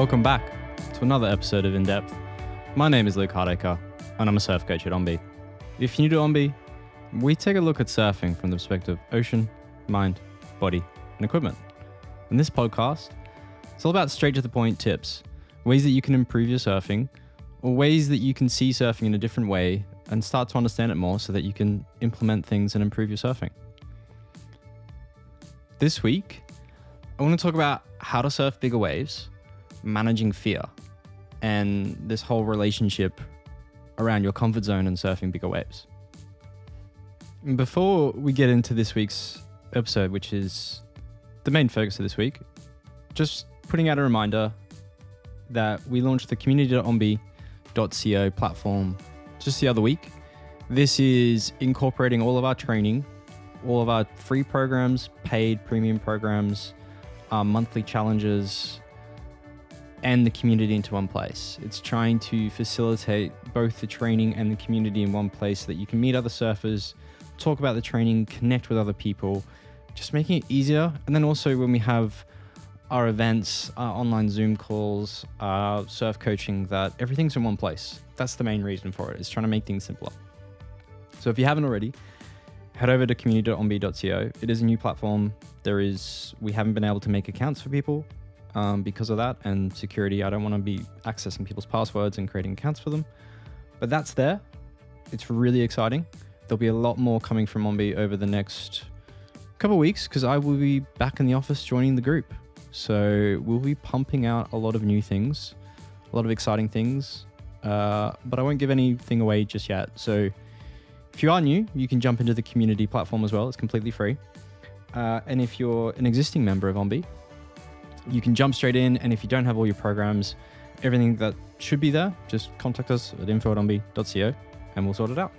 Welcome back to another episode of In Depth. My name is Luke Hardacre, and I'm a surf coach at Ombi. If you're new to Ombi, we take a look at surfing from the perspective of ocean, mind, body, and equipment. In this podcast, it's all about straight to the point tips, ways that you can improve your surfing, or ways that you can see surfing in a different way and start to understand it more so that you can implement things and improve your surfing. This week, I want to talk about how to surf bigger waves, managing fear, and this whole relationship around your comfort zone and surfing bigger waves. Before we get into this week's episode, which is the main focus of this week, just putting out a reminder that we launched the community.ombi.co platform just the other week. This is incorporating all of our training, all of our free programs, paid premium programs, our monthly challenges, and the community into one place. It's trying to facilitate both the training and the community in one place so that you can meet other surfers, talk about the training, connect with other people, just making it easier. And then also when we have our events, our online Zoom calls, our surf coaching, that everything's in one place. That's the main reason for it, is trying to make things simpler. So if you haven't already, head over to community.ombi.co. It is a new platform. We haven't been able to make accounts for people because of that and security. I don't want to be accessing people's passwords and creating accounts for them, but that's there. It's really exciting. There'll be a lot more coming from Ombi over the next couple of weeks because I will be back in the office joining the group. So we'll be pumping out a lot of new things, a lot of exciting things, but I won't give anything away just yet. So if you are new, you can jump into the community platform as well. It's completely free. And if you're an existing member of Ombi, you can jump straight in. And if you don't have all your programs, everything that should be there, just contact us at info@ombi.co and we'll sort it out.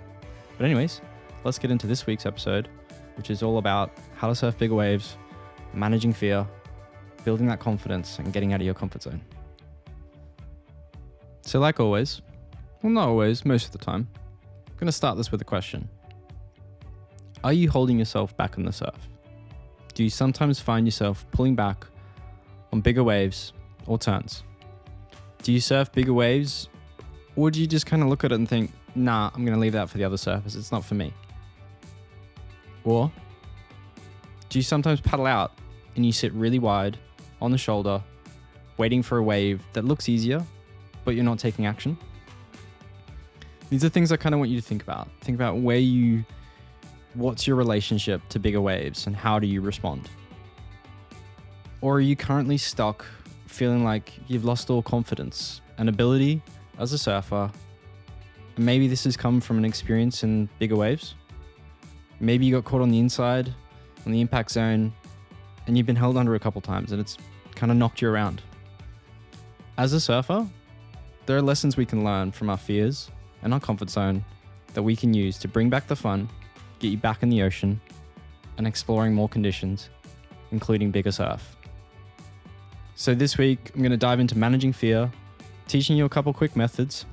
But anyways, let's get into this week's episode, which is all about how to surf bigger waves, managing fear, building that confidence, and getting out of your comfort zone. So like always, well, not always, most of the time, I'm going to start this with a question. Are you holding yourself back on the surf? Do you sometimes find yourself pulling back on bigger waves or turns? Do you surf bigger waves, or do you just kind of look at it and think, nah, I'm going to leave that for the other surfers, it's not for me? Or do you sometimes paddle out and you sit really wide on the shoulder, waiting for a wave that looks easier, but you're not taking action? These are things I kind of want you to think about. Think about what's your relationship to bigger waves and how do you respond? Or are you currently stuck feeling like you've lost all confidence and ability as a surfer? And maybe this has come from an experience in bigger waves. Maybe you got caught on the inside, on the impact zone, and you've been held under a couple times and it's kind of knocked you around. As a surfer, there are lessons we can learn from our fears and our comfort zone that we can use to bring back the fun, get you back in the ocean, and exploring more conditions, including bigger surf. So this week, I'm going to dive into managing fear, teaching you a couple quick methods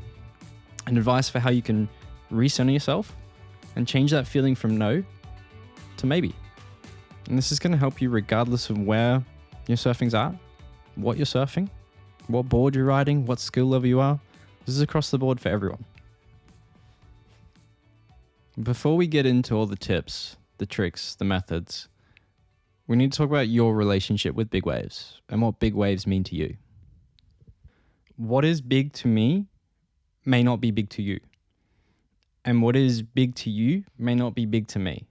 and advice for how you can recenter yourself and change that feeling from no to maybe. And this is going to help you regardless of where your surfing's at, what you're surfing, what board you're riding, what skill level you are. This is across the board for everyone. Before we get into all the tips, the tricks, the methods, we need to talk about your relationship with big waves and what big waves mean to you. What is big to me may not be big to you. And what is big to you may not be big to me,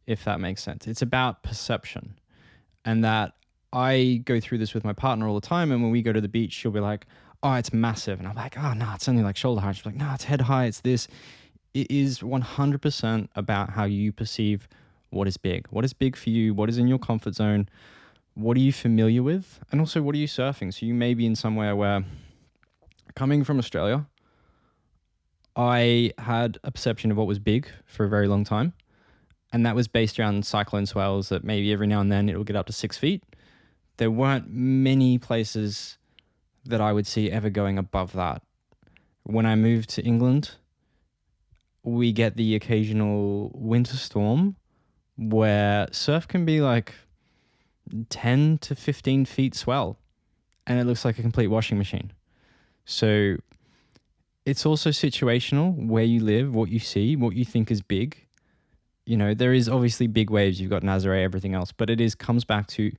if that makes sense. It's about perception. And that I go through this with my partner all the time. And when we go to the beach, she'll be like, oh, it's massive. And I'm like, oh, no, it's only like shoulder height. She's like, no, it's head high. It's this. It is 100% about how you perceive what is big. What is big for you? What is in your comfort zone? What are you familiar with? And also, what are you surfing? So you may be in somewhere where, coming from Australia, I had a perception of what was big for a very long time. And that was based around cyclone swells that maybe every now and then it will get up to 6 feet. There weren't many places that I would see ever going above that. When I moved to England, we get the occasional winter storm where surf can be like 10 to 15 feet swell. and it looks like a complete washing machine. So it's also situational, where you live, what you see, what you think is big. You know, there is obviously big waves. You've got Nazare, everything else, but it comes back to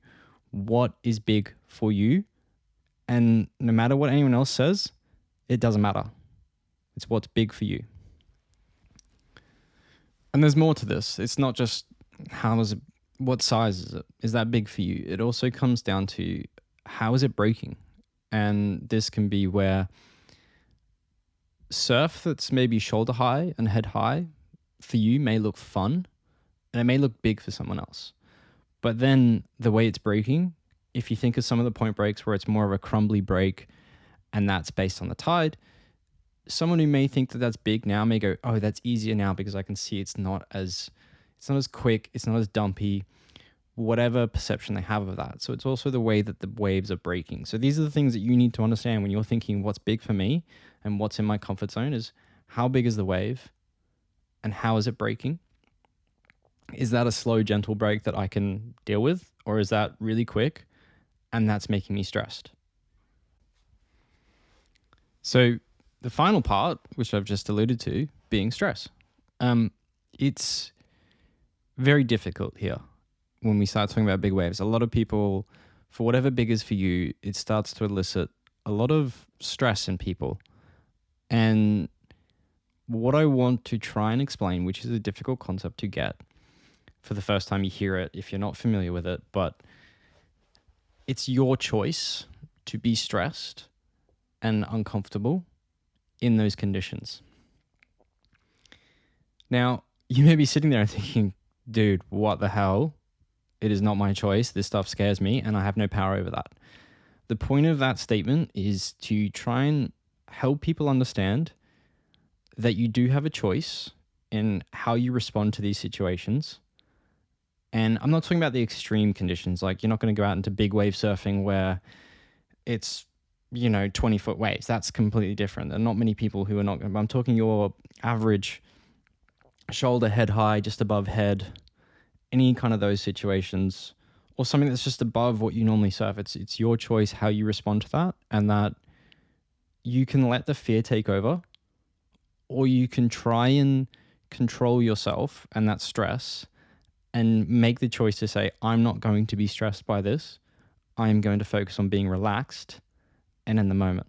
what is big for you. And no matter what anyone else says, it doesn't matter. It's what's big for you. And there's more to this. It's not just what size is it? Is that big for you? It also comes down to how is it breaking? And this can be where surf that's maybe shoulder high and head high for you may look fun and it may look big for someone else. But then the way it's breaking, if you think of some of the point breaks where it's more of a crumbly break and that's based on the tide, someone who may think that that's big now may go, oh, that's easier now because I can see it's not as quick, it's not as dumpy, whatever perception they have of that. So it's also the way that the waves are breaking. So these are the things that you need to understand when you're thinking what's big for me and what's in my comfort zone is how big is the wave and how is it breaking? Is that a slow, gentle break that I can deal with? Or is that really quick and that's making me stressed? So the final part, which I've just alluded to, being stress. It's very difficult here when we start talking about big waves. A lot of people, for whatever big is for you, it starts to elicit a lot of stress in people. And what I want to try and explain, which is a difficult concept to get for the first time you hear it, if you're not familiar with it, but it's your choice to be stressed and uncomfortable in those conditions. Now, you may be sitting there thinking, dude, what the hell? It is not my choice. This stuff scares me and I have no power over that. The point of that statement is to try and help people understand that you do have a choice in how you respond to these situations. And I'm not talking about the extreme conditions. Like, you're not going to go out into big wave surfing where it's, 20-foot waves. That's completely different. There are not many people who are not. I'm talking your average shoulder, head high, just above head, any kind of those situations, or something that's just above what you normally surf. It's your choice how you respond to that, and that you can let the fear take over, or you can try and control yourself and that stress and make the choice to say, I'm not going to be stressed by this. I'm going to focus on being relaxed and in the moment.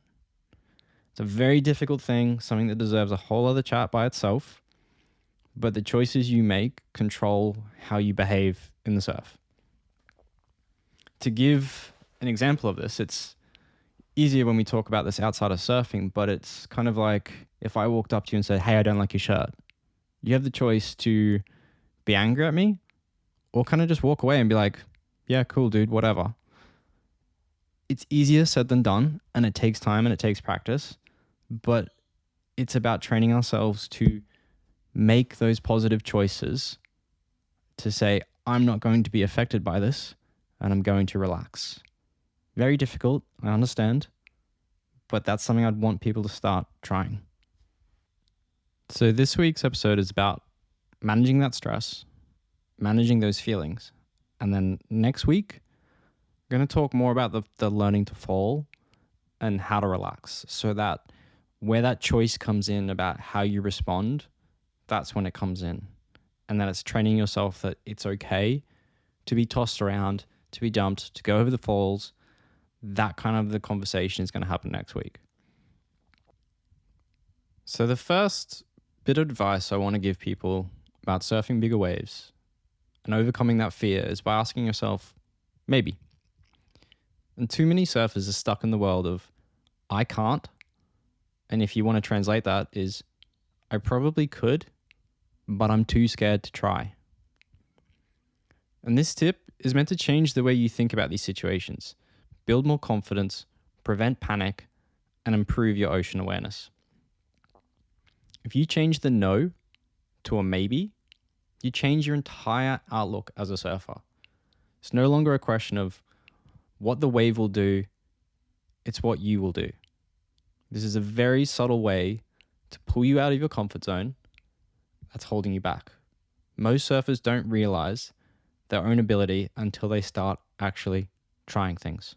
It's a very difficult thing, something that deserves a whole other chat by itself, but the choices you make control how you behave in the surf. To give an example of this, it's easier when we talk about this outside of surfing, but it's kind of like if I walked up to you and said, hey, I don't like your shirt. You have the choice to be angry at me or kind of just walk away and be like, yeah, cool, dude, whatever. It's easier said than done, and it takes time and it takes practice, but it's about training ourselves to make those positive choices to say, I'm not going to be affected by this and I'm going to relax. Very difficult, I understand, but that's something I'd want people to start trying. So this week's episode is about managing that stress, managing those feelings. And then next week, I'm going to talk more about the learning to fall and how to relax, so that where that choice comes in about how you respond, that's when it comes in. And that it's training yourself that it's okay to be tossed around, to be dumped, to go over the falls. That kind of the conversation is going to happen next week. So the first bit of advice I want to give people about surfing bigger waves and overcoming that fear is by asking yourself, maybe. And too many surfers are stuck in the world of, I can't. And if you want to translate that is, I probably could, but I'm too scared to try. And this tip is meant to change the way you think about these situations, build more confidence, prevent panic, and improve your ocean awareness. If you change the no to a maybe, you change your entire outlook as a surfer. It's no longer a question of what the wave will do, it's what you will do. This is a very subtle way to pull you out of your comfort zone that's holding you back. Most surfers don't realize their own ability until they start actually trying things.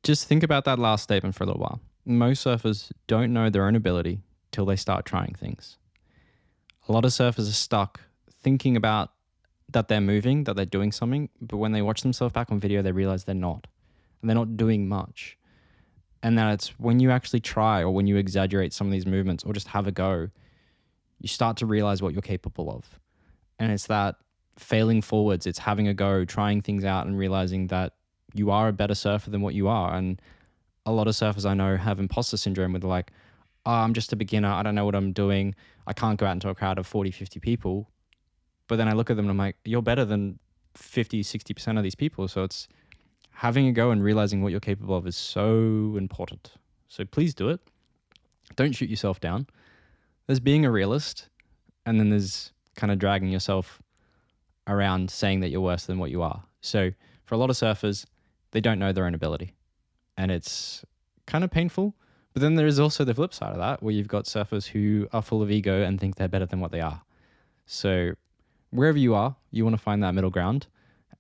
Just think about that last statement for a little while. Most surfers don't know their own ability till they start trying things. A lot of surfers are stuck thinking about that they're moving, that they're doing something, but when they watch themselves back on video, they realize they're not. And they're not doing much. And that it's when you actually try or when you exaggerate some of these movements or just have a go, you start to realize what you're capable of. And it's that failing forwards, it's having a go, trying things out and realizing that you are a better surfer than what you are. And a lot of surfers I know have imposter syndrome where they're like, oh, I'm just a beginner. I don't know what I'm doing. I can't go out into a crowd of 40, 50 people. But then I look at them and I'm like, you're better than 50, 60% of these people. So it's having a go and realizing what you're capable of is so important. So please do it. Don't shoot yourself down. There's being a realist, and then there's kind of dragging yourself around saying that you're worse than what you are. So for a lot of surfers, they don't know their own ability, and it's kind of painful. But then there is also the flip side of that, where you've got surfers who are full of ego and think they're better than what they are. So wherever you are, you want to find that middle ground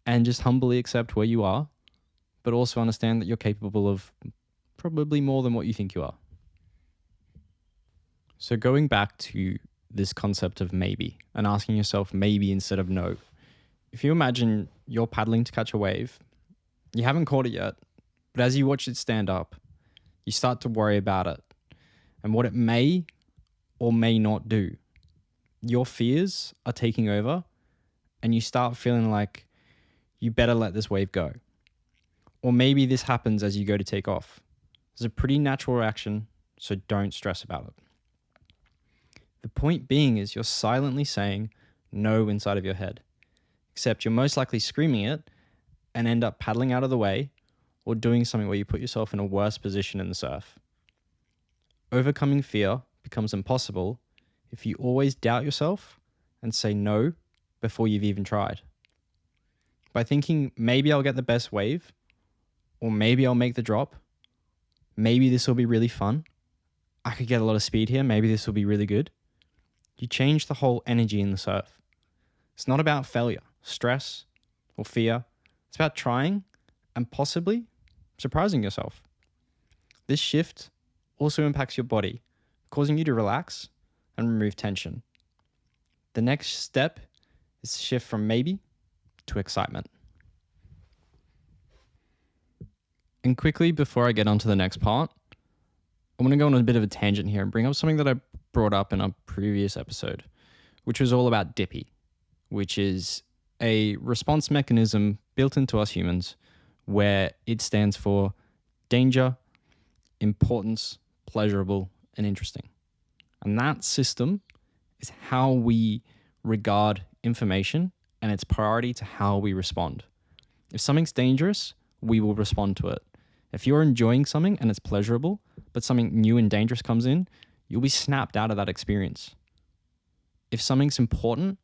and just humbly accept where you are, but also understand that you're capable of probably more than what you think you are. So going back to this concept of maybe and asking yourself maybe instead of no. If you imagine you're paddling to catch a wave, you haven't caught it yet, but as you watch it stand up, you start to worry about it and what it may or may not do. Your fears are taking over and you start feeling like you better let this wave go. Or maybe this happens as you go to take off. It's a pretty natural reaction, so don't stress about it. The point being is you're silently saying no inside of your head, except you're most likely screaming it and end up paddling out of the way or doing something where you put yourself in a worse position in the surf. Overcoming fear becomes impossible if you always doubt yourself and say no before you've even tried. By thinking maybe I'll get the best wave, or maybe I'll make the drop, maybe this will be really fun, I could get a lot of speed here, maybe this will be really good, you change the whole energy in the surf. It's not about failure, stress, or fear. It's about trying and possibly surprising yourself. This shift also impacts your body, causing you to relax and remove tension. The next step is to shift from maybe to excitement. And quickly, before I get on to the next part, I'm going to go on a bit of a tangent here and bring up something that I brought up in a previous episode, which was all about Dippy, which is a response mechanism built into us humans where it stands for danger, importance, pleasurable, and interesting. And that system is how we regard information and its priority to how we respond. If something's dangerous, we will respond to it. If you're enjoying something and it's pleasurable, but something new and dangerous comes in, you'll be snapped out of that experience. If something's important,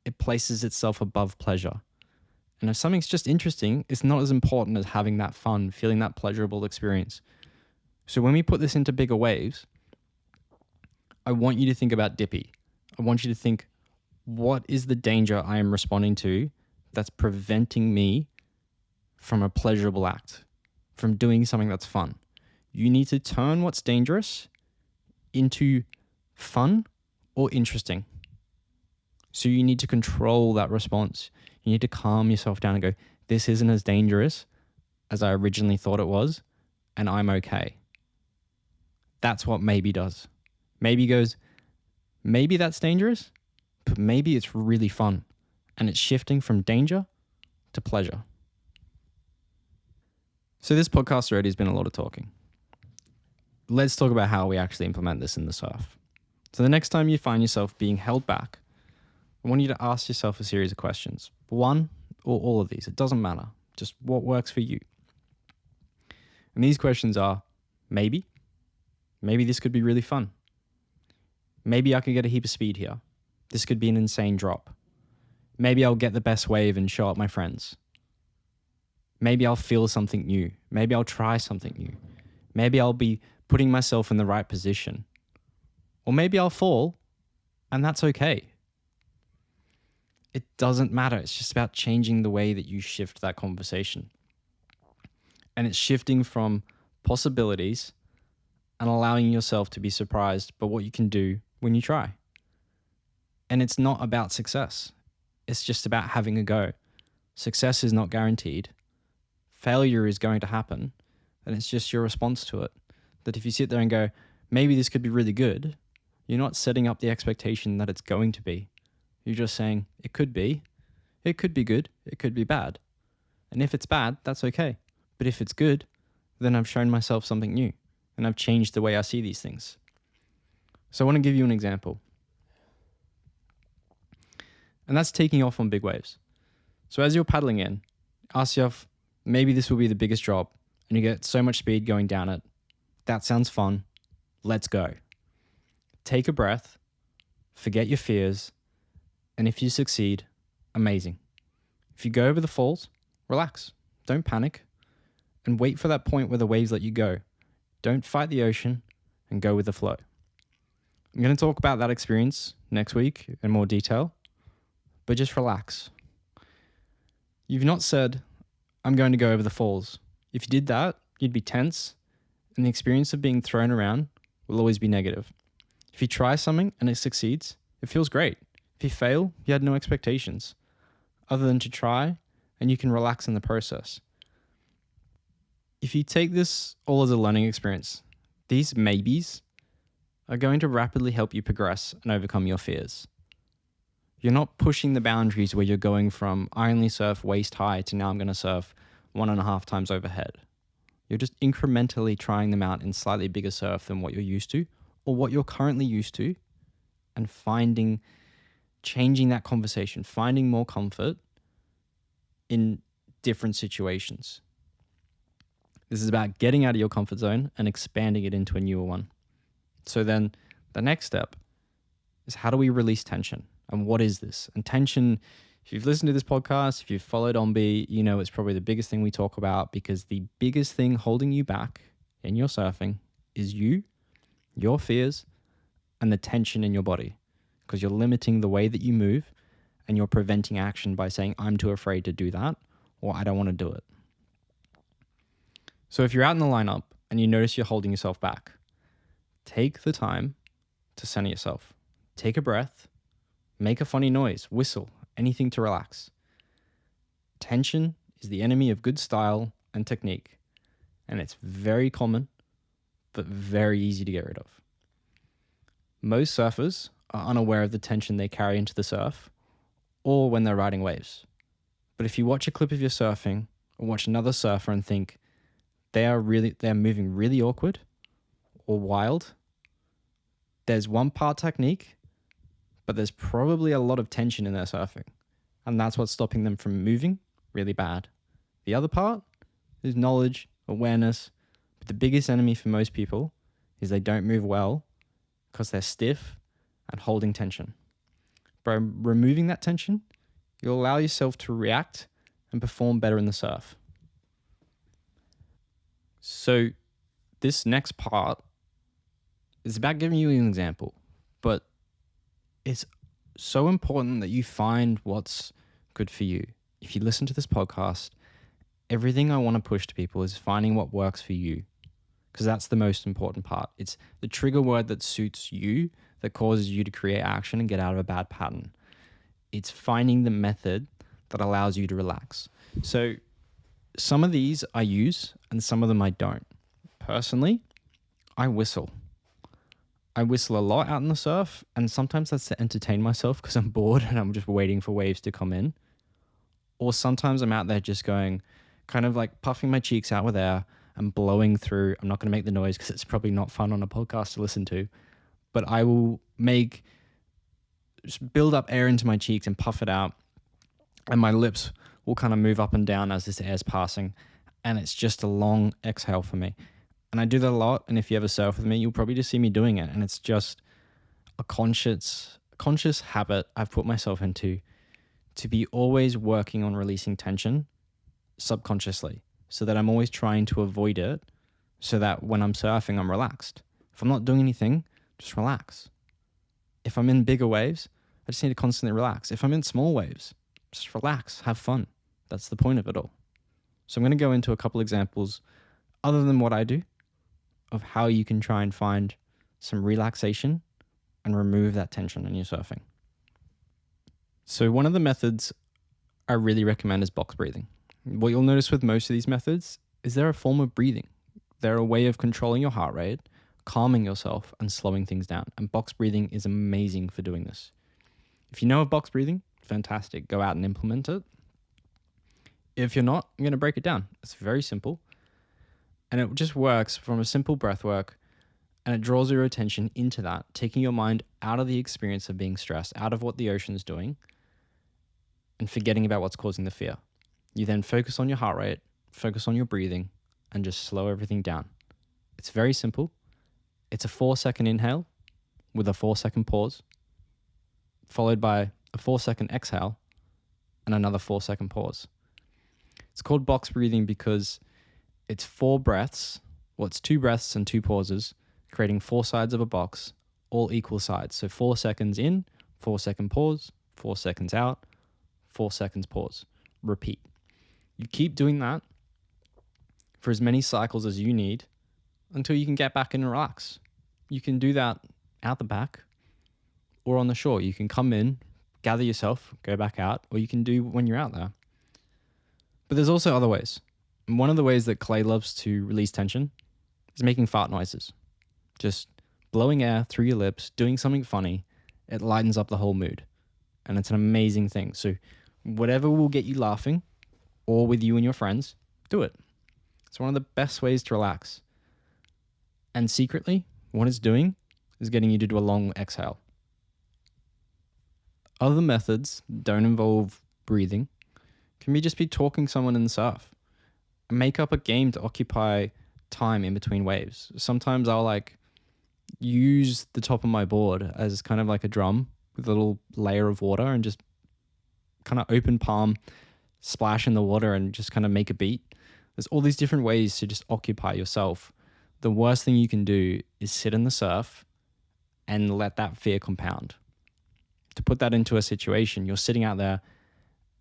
it places itself above pleasure. And if something's just interesting, it's not as important as having that fun, feeling that pleasurable experience. So when we put this into bigger waves, I want you to think about Dippy. I want you to think, what is the danger I am responding to that's preventing me from a pleasurable act, from doing something that's fun? You need to turn what's dangerous into fun or interesting. So you need to control that response. You need to calm yourself down and go, this isn't as dangerous as I originally thought it was, and I'm okay. That's what maybe does. Maybe goes, maybe that's dangerous, but maybe it's really fun, and it's shifting from danger to pleasure. So this podcast already has been a lot of talking. Let's talk about how we actually implement this in the surf. So the next time you find yourself being held back, I want you to ask yourself a series of questions. One or all of these, it doesn't matter. Just what works for you. And these questions are, maybe this could be really fun. Maybe I could get a heap of speed here. This could be an insane drop. Maybe I'll get the best wave and show up my friends. Maybe I'll feel something new. Maybe I'll try something new. Maybe I'll be putting myself in the right position. Or maybe I'll fall, and that's okay. It doesn't matter. It's just about changing the way that you shift that conversation. And it's shifting from possibilities and allowing yourself to be surprised by what you can do when you try. And it's not about success. It's just about having a go. Success is not guaranteed. Failure is going to happen. And it's just your response to it. That if you sit there and go, maybe this could be really good, you're not setting up the expectation that it's going to be. You're just saying, it could be. It could be good. It could be bad. And if it's bad, that's okay. But if it's good, then I've shown myself something new. And I've changed the way I see these things. So I want to give you an example. And that's taking off on big waves. So as you're paddling in, ask yourself, maybe this will be the biggest drop, and you get so much speed going down it. That sounds fun. Let's go. Take a breath, forget your fears, and if you succeed, amazing. If you go over the falls, relax. Don't panic, and wait for that point where the waves let you go. Don't fight the ocean, and go with the flow. I'm going to talk about that experience next week in more detail, but just relax. You've not said, I'm going to go over the falls. If you did that, you'd be tense, and the experience of being thrown around will always be negative. If you try something and it succeeds, it feels great. If you fail, you had no expectations other than to try, and you can relax in the process. If you take this all as a learning experience, these maybes are going to rapidly help you progress and overcome your fears. You're not pushing the boundaries where you're going from I only surf waist high to now I'm going to surf 1.5 times overhead. You're just incrementally trying them out in slightly bigger surf than what you're used to or what you're currently used to, and changing that conversation, finding more comfort in different situations. This is about getting out of your comfort zone and expanding it into a newer one. So then the next step is, how do we release tension? And what is this? And tension, if you've listened to this podcast, if you've followed OnBe, you know it's probably the biggest thing we talk about, because the biggest thing holding you back in your surfing is you, your fears, and the tension in your body. Because you're limiting the way that you move, and you're preventing action by saying, I'm too afraid to do that, or I don't want to do it. So if you're out in the lineup and you notice you're holding yourself back, take the time to center yourself. Take a breath, make a funny noise, whistle, anything to relax. Tension is the enemy of good style and technique, and it's very common, but very easy to get rid of. Most surfers are unaware of the tension they carry into the surf or when they're riding waves. But if you watch a clip of your surfing or watch another surfer and think they're moving really awkward or wild, there's one part technique, but there's probably a lot of tension in their surfing. And that's what's stopping them from moving really bad. The other part is knowledge, awareness. But the biggest enemy for most people is they don't move well because they're stiff and holding tension. By removing that tension, you'll allow yourself to react and perform better in the surf. So this next part is about giving you an example, but it's so important that you find what's good for you. If you listen to this podcast, everything I want to push to people is finding what works for you, because that's the most important part. It's the trigger word that suits you, that causes you to create action and get out of a bad pattern. It's finding the method that allows you to relax. So some of these I use and some of them I don't. Personally, I whistle. I whistle a lot out in the surf, and sometimes that's to entertain myself because I'm bored and I'm just waiting for waves to come in. Or sometimes I'm out there just going, kind of like puffing my cheeks out with air and blowing through. I'm not going to make the noise because it's probably not fun on a podcast to listen to, but I will build up air into my cheeks and puff it out, and my lips will kind of move up and down as this air is passing, and it's just a long exhale for me. And I do that a lot, and if you ever surf with me, you'll probably just see me doing it, and it's just a conscious habit I've put myself into, to be always working on releasing tension subconsciously, so that I'm always trying to avoid it, so that when I'm surfing, I'm relaxed. If I'm not doing anything, just relax. If I'm in bigger waves, I just need to constantly relax. If I'm in small waves, just relax, have fun. That's the point of it all. So I'm going to go into a couple examples other than what I do of how you can try and find some relaxation and remove that tension in your surfing. So one of the methods I really recommend is box breathing. What you'll notice with most of these methods is they're a form of breathing. They're a way of controlling your heart rate, calming yourself, and slowing things down. And box breathing is amazing for doing this. If you know of box breathing, fantastic. Go out and implement it. If you're not, I'm going to break it down. It's very simple. And it just works from a simple breath work, and it draws your attention into that, taking your mind out of the experience of being stressed, out of what the ocean's doing, and forgetting about what's causing the fear. You then focus on your heart rate, focus on your breathing, and just slow everything down. It's very simple. It's a 4-second inhale with a 4-second pause, followed by a 4-second exhale and another 4-second pause. It's called box breathing because it's 4 breaths. Well, it's 2 breaths and 2 pauses, creating 4 sides of a box, all equal sides. So 4 seconds in, 4-second pause, 4 seconds out, 4 seconds pause. Repeat. You keep doing that for as many cycles as you need until you can get back in and relax. You can do that out the back or on the shore. You can come in, gather yourself, go back out, or you can do when you're out there. But there's also other ways. And one of the ways that Clay loves to release tension is making fart noises. Just blowing air through your lips, doing something funny. It lightens up the whole mood. And it's an amazing thing. So whatever will get you laughing, or with you and your friends, do it. It's one of the best ways to relax. And secretly, what it's doing is getting you to do a long exhale. Other methods don't involve breathing. Can be just be talking to someone in the surf. Make up a game to occupy time in between waves. Sometimes I'll use the top of my board as kind of like a drum with a little layer of water and just kind of open palm, splash in the water and just kind of make a beat. There's all these different ways to just occupy yourself. The worst thing you can do is sit in the surf and let that fear compound. To put that into a situation, you're sitting out there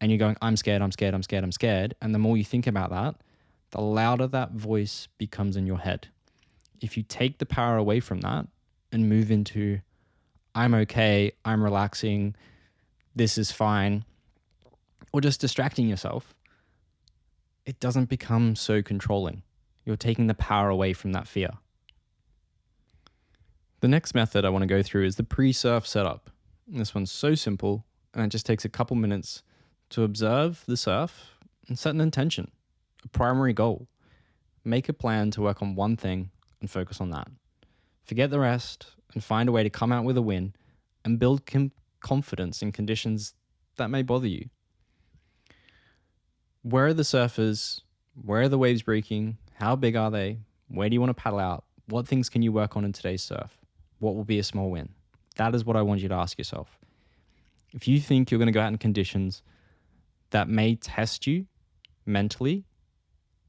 and you're going, I'm scared, I'm scared, I'm scared, I'm scared. And the more you think about that, the louder that voice becomes in your head. If you take the power away from that and move into, I'm okay, I'm relaxing, this is fine, or just distracting yourself, it doesn't become so controlling. You're taking the power away from that fear. The next method I want to go through is the pre-surf setup. And this one's so simple, and it just takes a couple minutes to observe the surf and set an intention, a primary goal. Make a plan to work on one thing and focus on that. Forget the rest and find a way to come out with a win and build confidence in conditions that may bother you. Where are the surfers? Where are the waves breaking? How big are they? Where do you want to paddle out? What things can you work on in today's surf? What will be a small win? That is what I want you to ask yourself. If you think you're going to go out in conditions that may test you mentally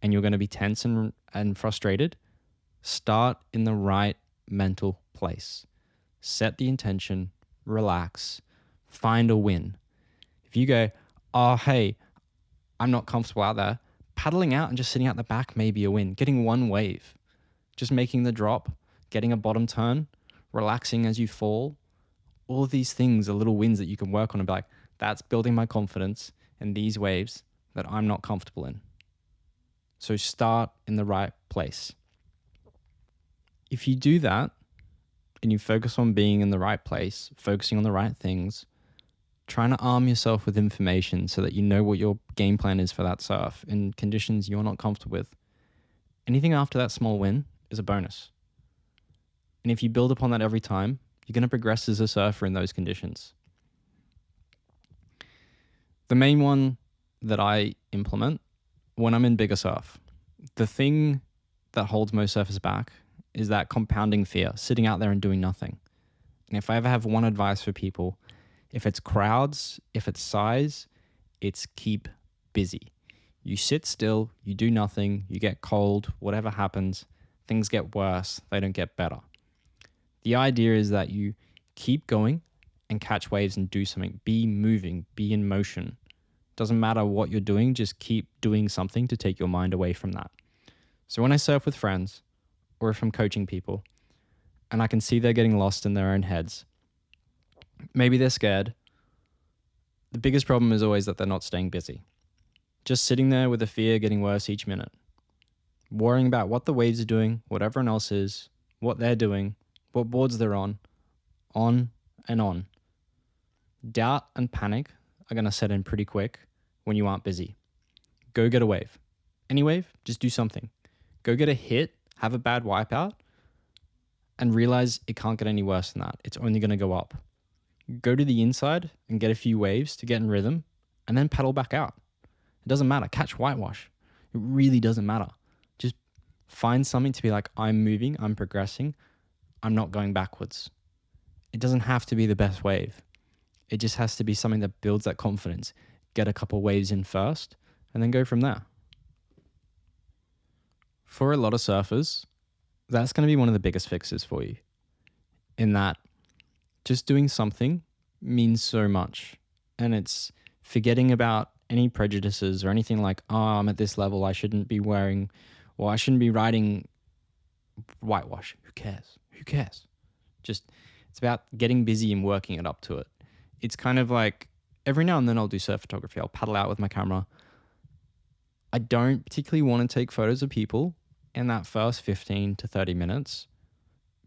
and you're going to be tense and frustrated, start in the right mental place. Set the intention, relax, find a win. If you go, oh, hey, I'm not comfortable out there, paddling out and just sitting out the back may be a win. Getting one wave, just making the drop, getting a bottom turn, relaxing as you fall. All of these things are little wins that you can work on and be like, that's building my confidence in these waves that I'm not comfortable in. So start in the right place. If you do that and you focus on being in the right place, focusing on the right things, trying to arm yourself with information so that you know what your game plan is for that surf in conditions you're not comfortable with, anything after that small win is a bonus. And if you build upon that every time, you're going to progress as a surfer in those conditions. The main one that I implement when I'm in bigger surf, the thing that holds most surfers back is that compounding fear, sitting out there and doing nothing. And if I ever have one advice for people, if it's crowds, if it's size, it's keep busy. You sit still, you do nothing, you get cold, whatever happens, things get worse, they don't get better. The idea is that you keep going and catch waves and do something. Be moving, be in motion. Doesn't matter what you're doing, just keep doing something to take your mind away from that. So when I surf with friends, or if I'm coaching people, and I can see they're getting lost in their own heads, maybe they're scared. The biggest problem is always that they're not staying busy. Just sitting there with the fear getting worse each minute. Worrying about what the waves are doing, what everyone else is, what they're doing, what boards they're on and on. Doubt and panic are going to set in pretty quick when you aren't busy. Go get a wave. Any wave, just do something. Go get a hit, have a bad wipeout, and realize it can't get any worse than that. It's only going to go up. Go to the inside and get a few waves to get in rhythm, and then paddle back out. It doesn't matter. Catch whitewash. It really doesn't matter. Just find something to be like, I'm moving, I'm progressing, I'm not going backwards. It doesn't have to be the best wave. It just has to be something that builds that confidence. Get a couple waves in first, and then go from there. For a lot of surfers, that's going to be one of the biggest fixes for you. In that, just doing something means so much. And it's forgetting about any prejudices or anything like, oh, I'm at this level, I shouldn't be wearing, or I shouldn't be riding whitewash. Who cares? Who cares? Just, it's about getting busy and working it up to it. It's kind of like, every now and then I'll do surf photography. I'll paddle out with my camera. I don't particularly want to take photos of people in that first 15 to 30 minutes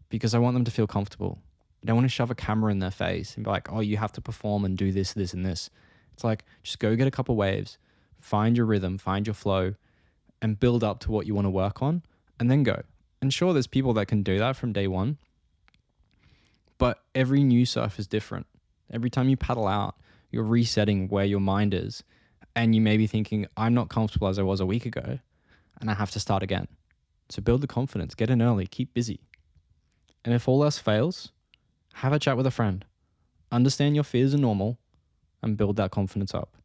because I want them to feel comfortable. I don't want to shove a camera in their face and be like, oh, you have to perform and do this, this, and this. It's like, just go get a couple waves, find your rhythm, find your flow, and build up to what you want to work on, and then go. And sure, there's people that can do that from day one, but every new surf is different. Every time you paddle out, you're resetting where your mind is, and you may be thinking, I'm not comfortable as I was a week ago, and I have to start again. So build the confidence, get in early, keep busy. And if all else fails, have a chat with a friend. Understand your fears are normal and build that confidence up.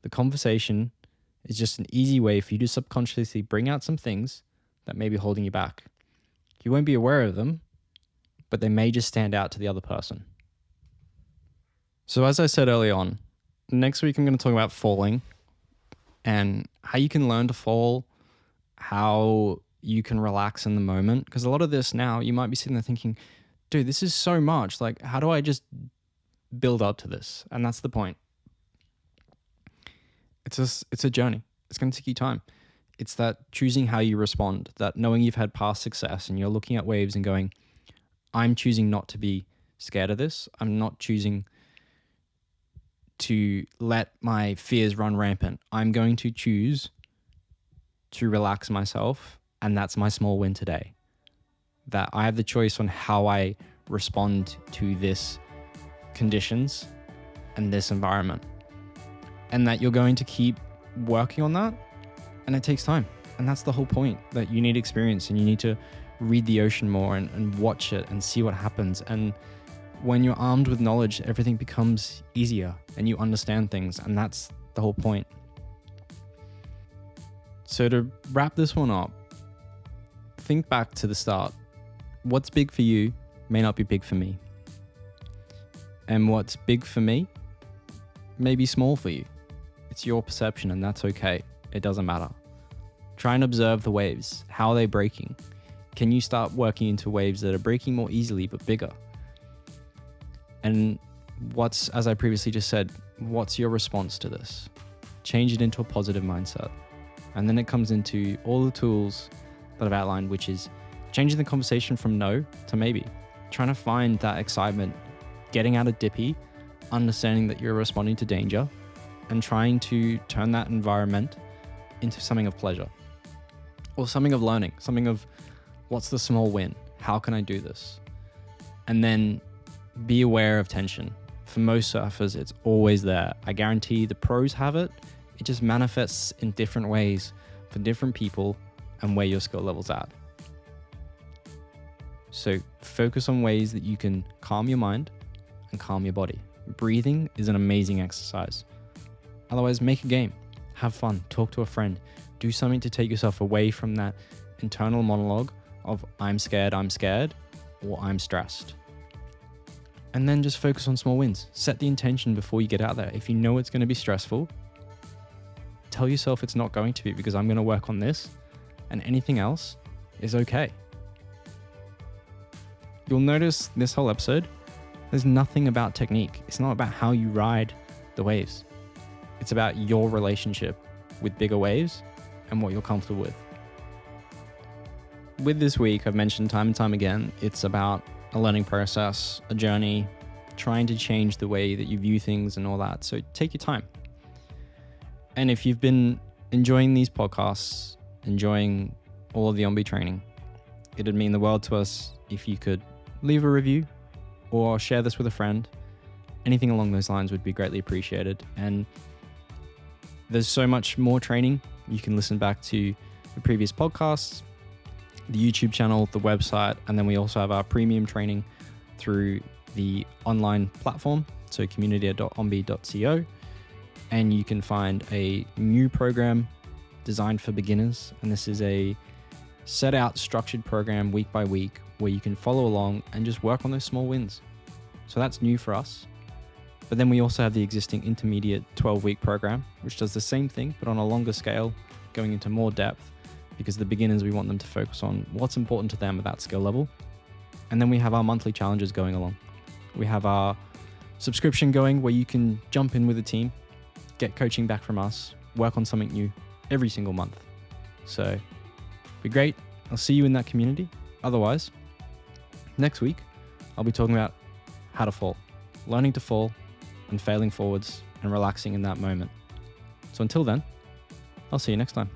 The conversation is just an easy way for you to subconsciously bring out some things that may be holding you back. You won't be aware of them, but they may just stand out to the other person. So as I said early on, next week I'm going to talk about falling and how you can learn to fall, how you can relax in the moment. Because a lot of this now, you might be sitting there thinking, dude, this is so much. Like, how do I just build up to this? And that's the point. It's a journey. It's going to take you time. It's that choosing how you respond, that knowing you've had past success and you're looking at waves and going, I'm choosing not to be scared of this. I'm not choosing to let my fears run rampant. I'm going to choose to relax myself. And that's my small win today. That I have the choice on how I respond to this conditions and this environment. And that you're going to keep working on that. And it takes time. And that's the whole point, that you need experience and you need to read the ocean more and watch it and see what happens. And when you're armed with knowledge, everything becomes easier and you understand things. And that's the whole point. So to wrap this one up, think back to the start. What's big for you may not be big for me. And what's big for me may be small for you. It's your perception and that's okay. It doesn't matter. Try and observe the waves. How are they breaking? Can you start working into waves that are breaking more easily but bigger? And as I previously just said, what's your response to this? Change it into a positive mindset. And then it comes into all the tools that I've outlined, which is changing the conversation from no to maybe. Trying to find that excitement, getting out of dippy, understanding that you're responding to danger, and trying to turn that environment into something of pleasure. Or something of learning, something of what's the small win? How can I do this? And then be aware of tension. For most surfers, it's always there. I guarantee the pros have it. It just manifests in different ways for different people and where your skill level's at. So focus on ways that you can calm your mind and calm your body. Breathing is an amazing exercise. Otherwise, make a game, have fun, talk to a friend, do something to take yourself away from that internal monologue of I'm scared, or I'm stressed. And then just focus on small wins. Set the intention before you get out there. If you know it's going to be stressful, tell yourself it's not going to be, because I'm going to work on this and anything else is okay. You'll notice this whole episode, there's nothing about technique. It's not about how you ride the waves. It's about your relationship with bigger waves and what you're comfortable with. With this week, I've mentioned time and time again, it's about a learning process, a journey, trying to change the way that you view things and all that. So take your time. And if you've been enjoying these podcasts, enjoying all of the OMBI training, it'd mean the world to us if you could leave a review or share this with a friend. Anything along those lines would be greatly appreciated. And there's so much more training. You can listen back to the previous podcasts, the YouTube channel, the website, and then we also have our premium training through the online platform, so community.ombi.co. And you can find a new program designed for beginners. And this is a set out structured program week by week where you can follow along and just work on those small wins. So that's new for us. But then we also have the existing intermediate 12-week program, which does the same thing, but on a longer scale, going into more depth, because the beginners, we want them to focus on what's important to them at that skill level. And then we have our monthly challenges going along. We have our subscription going where you can jump in with a team, get coaching back from us, work on something new every single month. So it'd be great. I'll see you in that community. Otherwise, next week, I'll be talking about how to fall, learning to fall and failing forwards and relaxing in that moment. So until then, I'll see you next time.